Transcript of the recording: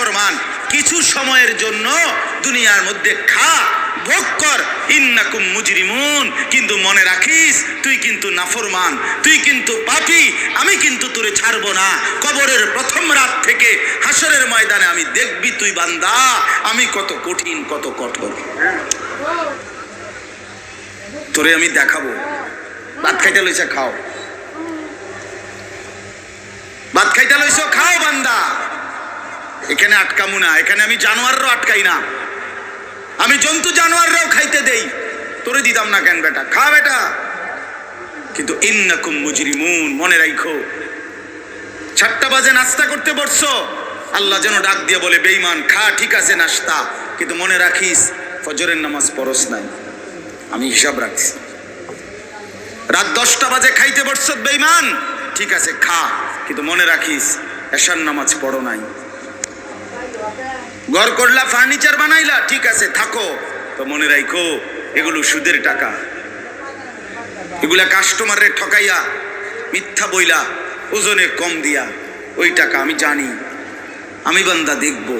নাফরমান, কিছু সময়ের জন্য দুনিয়ার মধ্যে খা, ভোগ কর, ইন্নাকুম মুজরিমুন, কিন্তু মনে রাখিস তুই কিন্তু নাফরমান, তুই কিন্তু পাপী, আমি কিন্তু তোরে ছাড়বো না। কবরের প্রথম রাত থেকে হাসরের ময়দানে আমি দেখবি তুই বান্দা আমি কত কঠিন, কত কঠোর, তোরে আমি দেখাবো। ভাত খাইতে লইছে খাও, ভাত খাইতে লইছো খাও বান্দা, এখানে আটকামু না, এখানে আমি জানোয়াররাও আটকাই না, আমি জন্তু জানোয়াররাও খাইতে দেই, তোরে দিতাম না কেন বেটা, খা বেটা। কিন্তু ইন্নাকুম মুজরিমুন, মনে রাখো 7টা বাজে নাস্তা করতে বসছো, আল্লাহ যেন ডাক দিয়ে বলে বেঈমান খা, ঠিক আছে নাস্তা, কিন্তু মনে রাখিস ফজরের নামাজ পড়স নাই, আমি হিসাব রাখছি। রাত 10টা বাজে খাইতে বসছো বেঈমান, ঠিক আছে খা, কিন্তু মনে রাখিস এশার নামাজ পড়ো নাই। ঘর করলা, ফার্নিচার বানাইলা, ঠিক আছে থাকো, তো মনে রাখো এগুলো সুদের টাকা, এগুলা কাস্টমারে ঠকাইয়া মিথ্যা বইলা ওজনে কম দিয়া ওই টাকা আমি জানি, আমি বান্দা দেখবো।